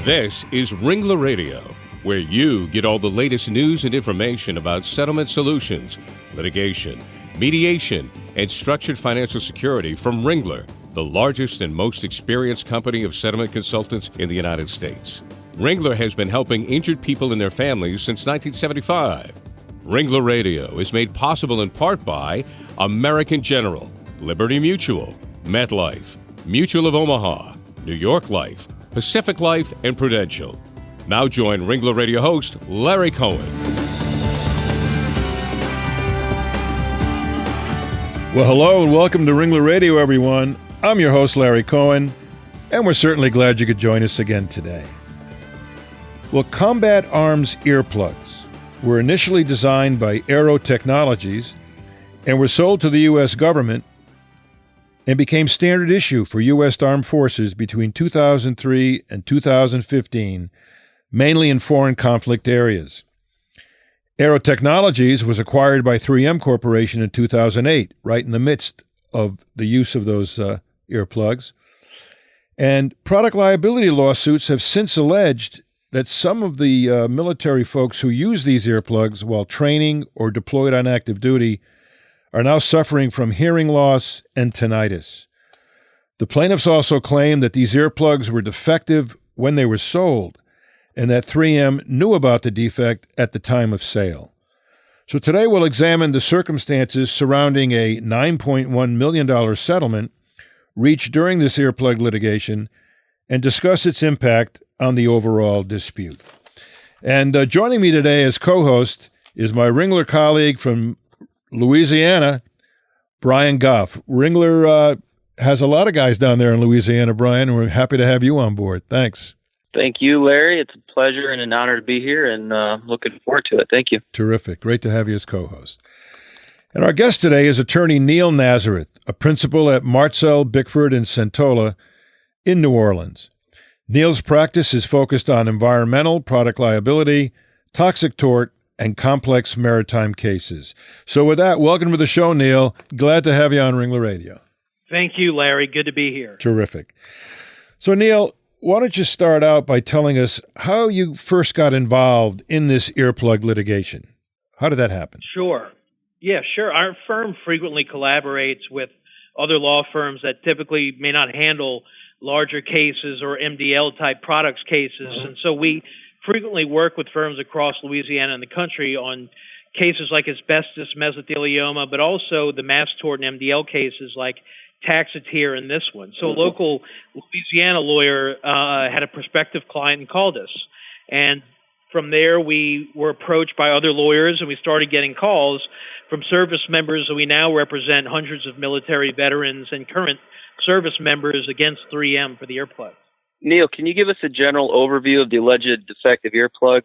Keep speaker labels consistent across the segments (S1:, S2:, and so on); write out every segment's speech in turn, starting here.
S1: This is Ringler Radio, where you get all the latest news and information about settlement solutions, litigation, mediation, and structured financial security from Ringler, the largest and most experienced company of settlement consultants in the United States. Ringler has been helping injured people and their families since 1975. Ringler Radio is made possible in part by American General, Liberty Mutual, MetLife, Mutual of Omaha, New York Life, Pacific Life, and Prudential. Now join Ringler Radio host Larry Cohen.
S2: Well, hello and welcome to Ringler Radio, everyone. I'm your host, Larry Cohen, and we're certainly glad you could join us again today. Well, combat arms earplugs were initially designed by Aero Technologies and were sold to the U.S. government and became standard issue for U.S. Armed Forces between 2003 and 2015, mainly in foreign conflict areas. Aero Technologies was acquired by 3M Corporation in 2008, right in the midst of the use of those earplugs. And product liability lawsuits have since alleged that some of the military folks who use these earplugs while training or deployed on active duty are now suffering from hearing loss and tinnitus. The plaintiffs also claim that these earplugs were defective when they were sold and that 3M knew about the defect at the time of sale. So today we'll examine the circumstances surrounding a $9.1 million settlement reached during this earplug litigation and discuss its impact on the overall dispute. And joining me today as co-host is my Ringler colleague from Louisiana, Bryan Goff. Ringler has a lot of guys down there in Louisiana, Bryan, and we're happy to have you on board. Thanks.
S3: Thank you, Larry. It's a pleasure and an honor to be here, and looking forward to it. Thank you.
S2: Terrific. Great to have you as co-host. And our guest today is attorney Neil Nazareth, a principal at Martzell, Bickford, and Centola in New Orleans. Neil's practice is focused on environmental, product liability, toxic tort, and complex maritime cases. So with that, welcome to the show, Neil. Glad to have you on Ringler Radio.
S4: Thank you, Larry. Good to be here.
S2: Terrific. So, Neil, why don't you start out by telling us how you first got involved in this earplug litigation? How did that happen?
S4: Sure. Yeah, sure. Our firm frequently collaborates with other law firms that typically may not handle larger cases or MDL-type products cases. And so we frequently work with firms across Louisiana and the country on cases like asbestos, mesothelioma, but also the mass tort and MDL cases like taxotere and this one. So a local Louisiana lawyer had a prospective client and called us. And from there, we were approached by other lawyers, and we started getting calls from service members. So we now represent hundreds of military veterans and current service members against 3M for the earplug.
S3: Neil, can you give us a general overview of the alleged defective earplug,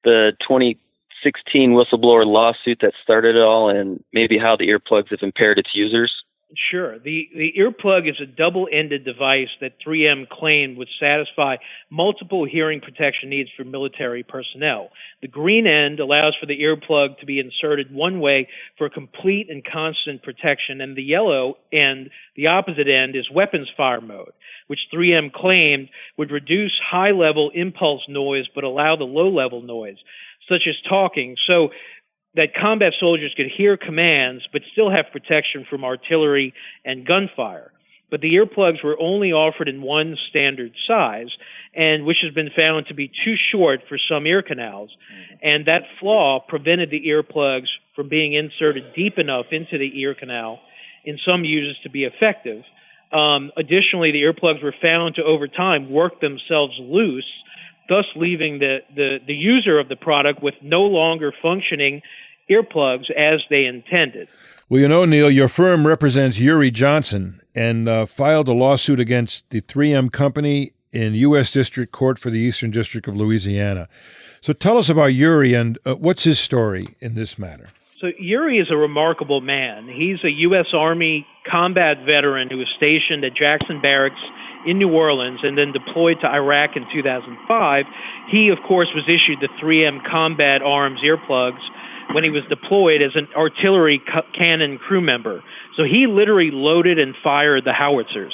S3: the 2016 whistleblower lawsuit that started it all, and maybe how the earplugs have impaired its users?
S4: Sure. The earplug is a double-ended device that 3M claimed would satisfy multiple hearing protection needs for military personnel. The green end allows for the earplug to be inserted one way for complete and constant protection, and the yellow end, the opposite end, is weapons fire mode, which 3M claimed would reduce high-level impulse noise but allow the low-level noise, such as talking. So that combat soldiers could hear commands but still have protection from artillery and gunfire. But the earplugs were only offered in one standard size, and which has been found to be too short for some ear canals. And that flaw prevented the earplugs from being inserted deep enough into the ear canal in some users to be effective. Additionally, the earplugs were found to, over time, work themselves loose, thus leaving the user of the product with no longer functioning earplugs as they intended.
S2: Well, you know, Neil, your firm represents Uri Johnson and filed a lawsuit against the 3M company in U.S. District Court for the Eastern District of Louisiana. So tell us about Uri and what's his story in this matter?
S4: So Uri is a remarkable man. He's a U.S. Army combat veteran who was stationed at Jackson Barracks in New Orleans and then deployed to Iraq in 2005. He, of course, was issued the 3M combat arms earplugs when he was deployed as an artillery cannon crew member. So he literally loaded and fired the howitzers.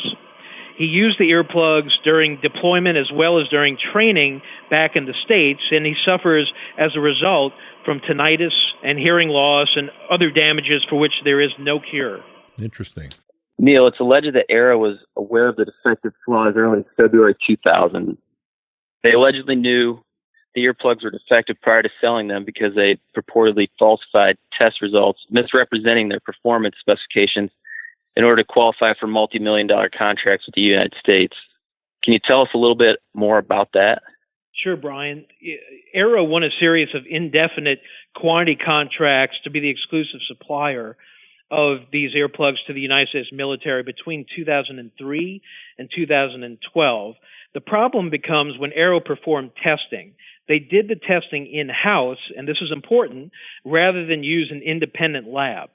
S4: He used the earplugs during deployment as well as during training back in the States, and he suffers as a result from tinnitus and hearing loss and other damages for which there is no cure.
S2: Interesting.
S3: Neil, it's alleged that Arrow was aware of the defective flaws early in February 2000. They allegedly knew the earplugs were defective prior to selling them because they purportedly falsified test results, misrepresenting their performance specifications in order to qualify for multi-million-dollar contracts with the United States. Can you tell us a little bit more about that?
S4: Sure, Brian. Arrow won a series of indefinite quantity contracts to be the exclusive supplier of these earplugs to the United States military between 2003 and 2012. The problem becomes when Arrow performed testing. They did the testing in-house, and this is important, rather than use an independent lab.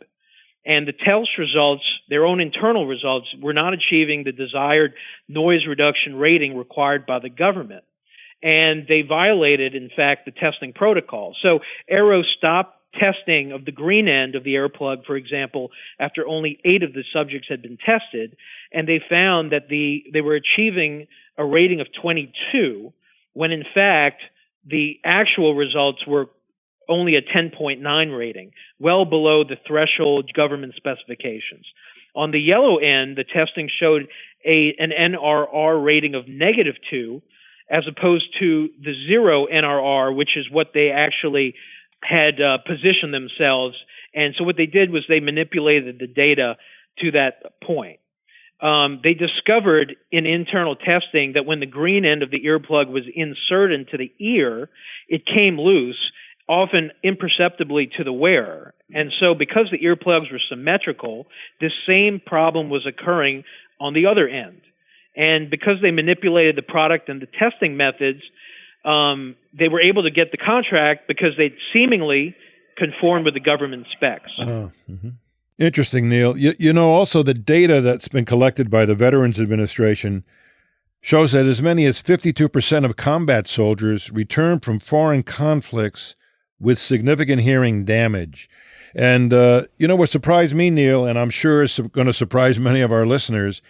S4: And the test results, their own internal results, were not achieving the desired noise reduction rating required by the government. And they violated, in fact, the testing protocol. So Arrow stopped testing of the green end of the earplug, for example, after only 8 of the subjects had been tested, and they found that they were achieving a rating of 22, when in fact the actual results were only a 10.9 rating, well below the threshold government specifications. On the yellow end, the testing showed an NRR rating of -2, as opposed to the 0 NRR, which is what they actually had positioned themselves. And so what they did was they manipulated the data to that point. They discovered in internal testing that when the green end of the earplug was inserted into the ear, it came loose, often imperceptibly to the wearer. And so because the earplugs were symmetrical, this same problem was occurring on the other end. And because they manipulated the product and the testing methods, they were able to get the contract because they seemingly conformed with the government specs.
S2: Interesting, Neil. You know, also the data that's been collected by the Veterans Administration shows that as many as 52% of combat soldiers return from foreign conflicts with significant hearing damage. And, what surprised me, Neil, and I'm sure is going to surprise many of our listeners,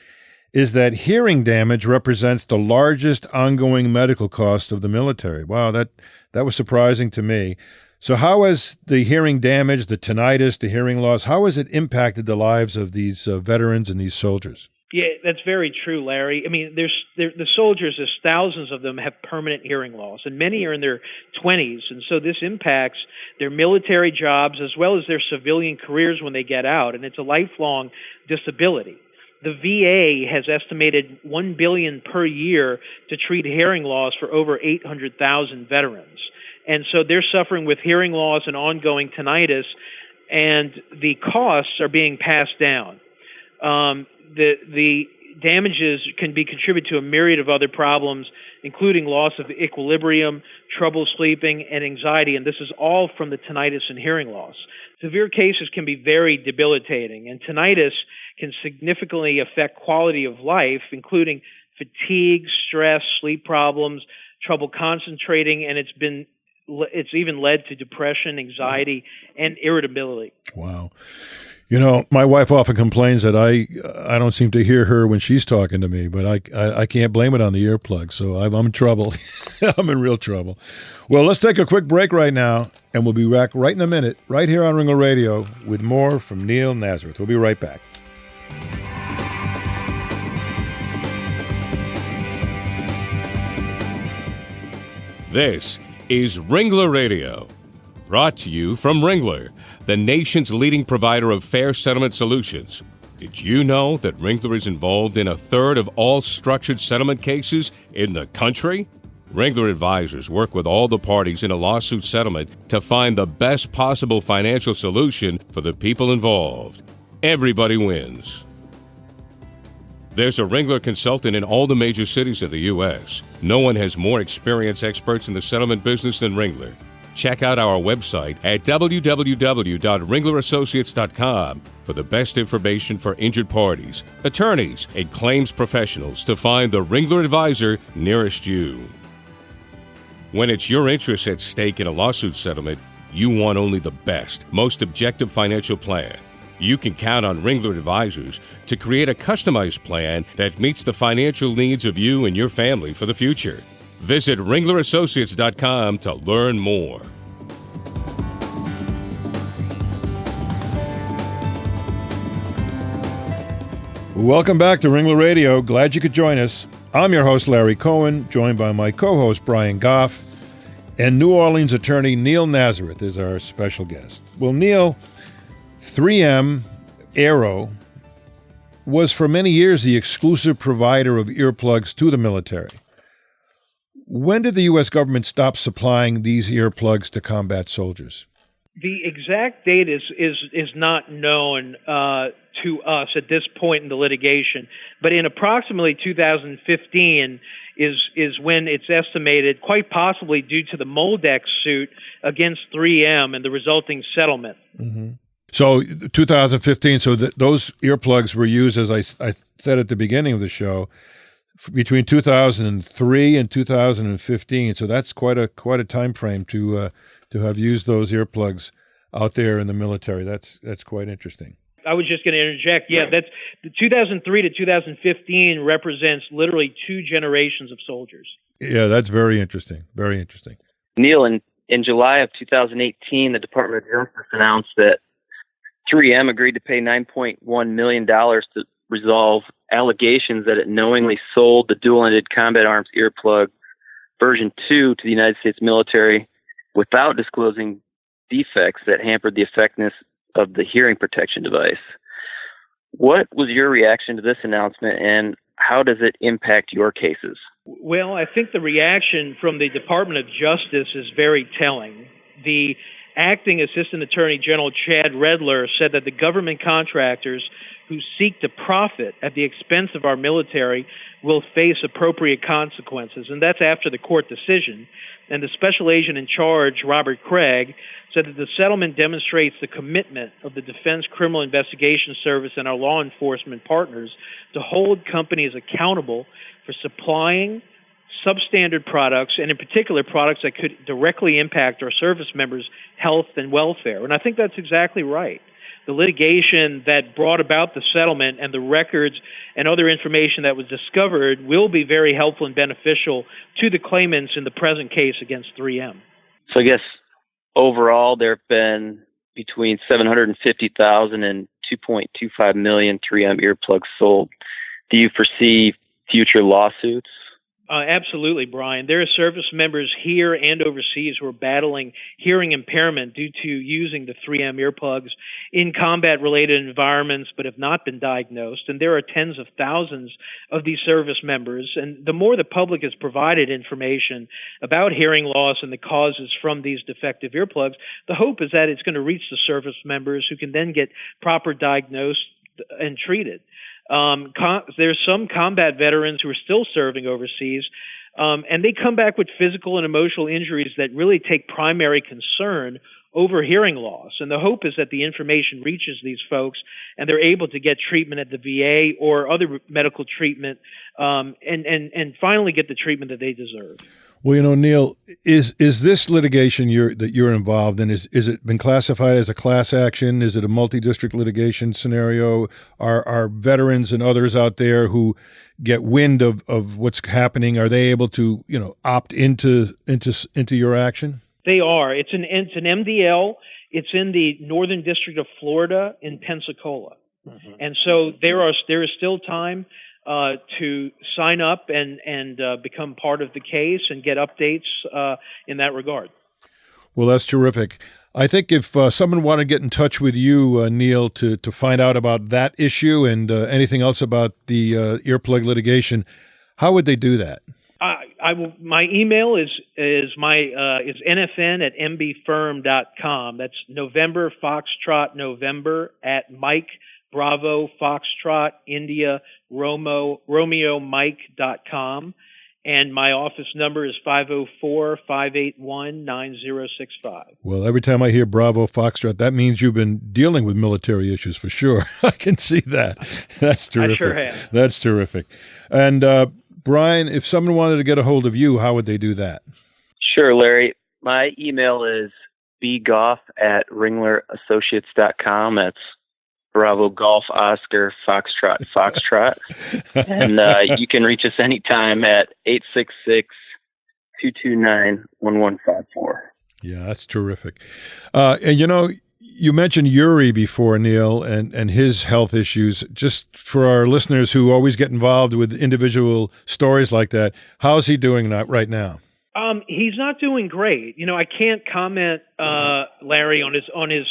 S2: is that hearing damage represents the largest ongoing medical cost of the military. Wow, that was surprising to me. So how has the hearing damage, the tinnitus, the hearing loss, how has it impacted the lives of these veterans and these soldiers?
S4: Yeah, that's very true, Larry. I mean, the soldiers, there's thousands of them, have permanent hearing loss, and many are in their 20s. And so this impacts their military jobs as well as their civilian careers when they get out, and it's a lifelong disability. The VA has estimated $1 billion per year to treat hearing loss for over 800,000 veterans. And so they're suffering with hearing loss and ongoing tinnitus, and the costs are being passed down. The damages can be contributed to a myriad of other problems, including loss of equilibrium, trouble sleeping, and anxiety, and this is all from the tinnitus and hearing loss. Severe cases can be very debilitating, and tinnitus can significantly affect quality of life, including fatigue, stress, sleep problems, trouble concentrating, and it's even led to depression, anxiety, and irritability.
S2: Wow. You know, my wife often complains that I don't seem to hear her when she's talking to me, but I can't blame it on the earplug, so I'm in trouble. I'm in real trouble. Well, let's take a quick break right now, and we'll be back right in a minute, right here on Ringler Radio, with more from Neil Nazareth. We'll be right back.
S1: This is Ringler Radio, brought to you from Ringler, the nation's leading provider of fair settlement solutions. Did you know that Ringler is involved in 1/3 of all structured settlement cases in the country? Ringler advisors work with all the parties in a lawsuit settlement to find the best possible financial solution for the people involved. Everybody wins. There's a Ringler consultant in all the major cities of the U.S. No one has more experienced experts in the settlement business than Ringler. Check out our website at www.ringlerassociates.com for the best information for injured parties, attorneys, and claims professionals to find the Ringler advisor nearest you. When it's your interests at stake in a lawsuit settlement, you want only the best, most objective financial plan. You can count on Ringler Advisors to create a customized plan that meets the financial needs of you and your family for the future. Visit ringlerassociates.com to learn more.
S2: Welcome back to Ringler Radio. Glad you could join us. I'm your host, Larry Cohen, joined by my co-host, Bryan Goff, and New Orleans attorney Neil Nazareth is our special guest. Well, Neil, 3M Aero was for many years the exclusive provider of earplugs to the military. When did the U.S. government stop supplying these earplugs to combat soldiers?
S4: The exact date is not known to us at this point in the litigation, but in approximately 2015 is when it's estimated, quite possibly due to the Moldex suit against 3M and the resulting settlement.
S2: Mm-hmm. So 2015, so those earplugs were used, as I said at the beginning of the show, between 2003 and 2015. So that's quite a time frame to have used those earplugs out there in the military. That's quite interesting.
S4: I was just going to interject. Yeah, that's the 2003 to 2015 represents literally two generations of soldiers.
S2: Yeah, that's very interesting. Very interesting.
S3: Neil, in July of 2018, the Department of Justice announced that 3M agreed to pay $9.1 million to resolve allegations that it knowingly sold the dual-ended combat arms earplug version 2 to the United States military without disclosing defects that hampered the effectiveness of the hearing protection device. What was your reaction to this announcement, and how does it impact your cases?
S4: Well, I think the reaction from the Department of Justice is very telling. The acting Assistant Attorney General Chad Redler said that the government contractors who seek to profit at the expense of our military will face appropriate consequences, and that's after the court decision. And the special agent in charge, Robert Craig, said that the settlement demonstrates the commitment of the Defense Criminal Investigation Service and our law enforcement partners to hold companies accountable for supplying substandard products, and in particular products that could directly impact our service members' health and welfare. And I think that's exactly right. The litigation that brought about the settlement and the records and other information that was discovered will be very helpful and beneficial to the claimants in the present case against 3M.
S3: So I guess overall there have been between 750,000 and 2.25 million 3M earplugs sold. Do you foresee future lawsuits?
S4: Absolutely, Brian. There are service members here and overseas who are battling hearing impairment due to using the 3M earplugs in combat-related environments but have not been diagnosed. And there are tens of thousands of these service members. And the more the public is provided information about hearing loss and the causes from these defective earplugs, the hope is that it's going to reach the service members who can then get proper diagnosed and treated. There's some combat veterans who are still serving overseas, and they come back with physical and emotional injuries that really take primary concern over hearing loss. And the hope is that the information reaches these folks and they're able to get treatment at the VA or other medical treatment, and finally get the treatment that they deserve.
S2: Well, you know, Neil, is this litigation that you're involved in, is it been classified as a class action? Is it a multi-district litigation scenario? Are veterans and others out there who get wind of what's happening, are they able to, opt into your action?
S4: They are. It's an MDL. It's in the Northern District of Florida in Pensacola. Mm-hmm. And so there is still time to sign up and become part of the case and get updates in that regard.
S2: Well, that's terrific. I think if someone wanted to get in touch with you, Neil, to find out about that issue and anything else about the earplug litigation, how would they do that?
S4: My email is nfn@mbfirm.com. That's November Foxtrot November at Mike Bravo Foxtrot India Romeo Mike.com. And my office number is 504-581-9065.
S2: Well, every time I hear Bravo Foxtrot, that means you've been dealing with military issues for sure. I can see that. That's terrific.
S4: I sure have.
S2: That's terrific. And Bryan, if someone wanted to get a hold of you, how would they do that?
S3: Sure, Larry. My email is bgoff@ringlerassociates.com. That's Bravo Golf Oscar Foxtrot Foxtrot. And you can reach us anytime at 866-229-1154.
S2: Yeah, that's terrific. And you mentioned Yuri before, Neil, and his health issues. Just for our listeners who always get involved with individual stories like that, how's he doing right now?
S4: He's not doing great. I can't comment, Larry, on his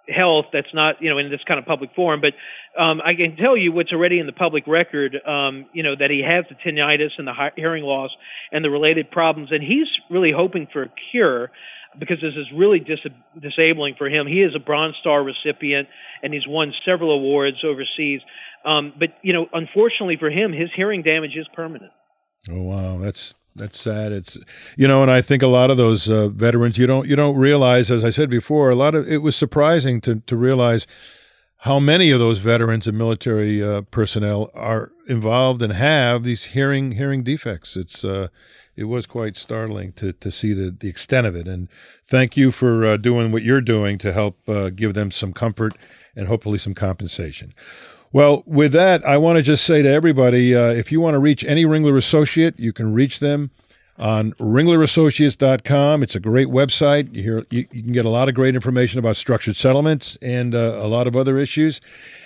S4: health. That's not, in this kind of public forum, but I can tell you what's already in the public record, that he has the tinnitus and the hearing loss and the related problems, and he's really hoping for a cure because this is really disabling for him. He is a Bronze Star recipient, and he's won several awards overseas. But unfortunately for him, his hearing damage is permanent.
S2: Oh, wow. That's sad. It's, and I think a lot of those veterans, you don't realize, as I said before, it was surprising to realize how many of those veterans and military personnel are involved and have these hearing defects. It was quite startling to see the extent of it. And thank you for doing what you're doing to help give them some comfort and hopefully some compensation. Well, with that, I want to just say to everybody, if you want to reach any Ringler associate, you can reach them on ringlerassociates.com. It's a great website. You can get a lot of great information about structured settlements and a lot of other issues.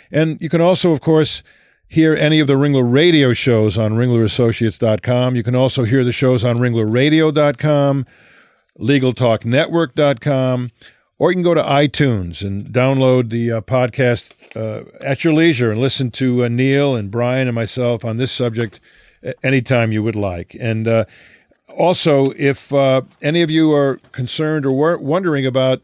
S2: And you can also, of course, hear any of the Ringler Radio shows on ringlerassociates.com. You can also hear the shows on ringlerradio.com, legaltalknetwork.com, or you can go to iTunes and download the podcast at your leisure and listen to Neil and Bryan and myself on this subject anytime you would like. And also, if any of you are concerned or wondering about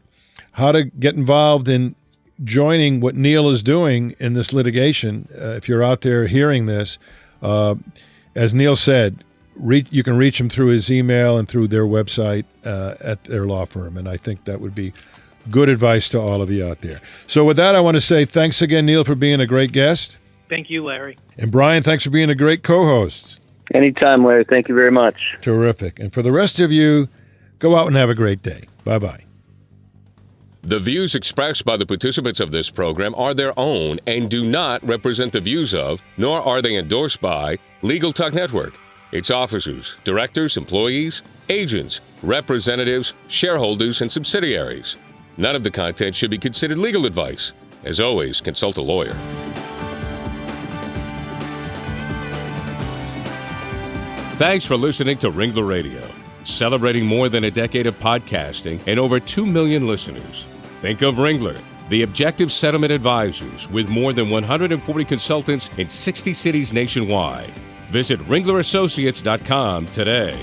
S2: how to get involved in joining what Neil is doing in this litigation, if you're out there hearing this, as Neil said, you can reach him through his email and through their website at their law firm. And I think that would be good advice to all of you out there. So with that, I want to say thanks again, Neil, for being a great guest.
S4: Thank you, Larry.
S2: And Bryan, thanks for being a great co-host.
S3: Anytime, Larry. Thank you very much.
S2: Terrific. And for the rest of you, go out and have a great day. Bye-bye.
S1: The views expressed by the participants of this program are their own and do not represent the views of, nor are they endorsed by, Legal Talk Network, its officers, directors, employees, agents, representatives, shareholders, and subsidiaries. None of the content should be considered legal advice. As always, consult a lawyer. Thanks for listening to Ringler Radio, celebrating more than a decade of podcasting and over 2 million listeners. Think of Ringler, the objective settlement advisors with more than 140 consultants in 60 cities nationwide. Visit ringlerassociates.com today.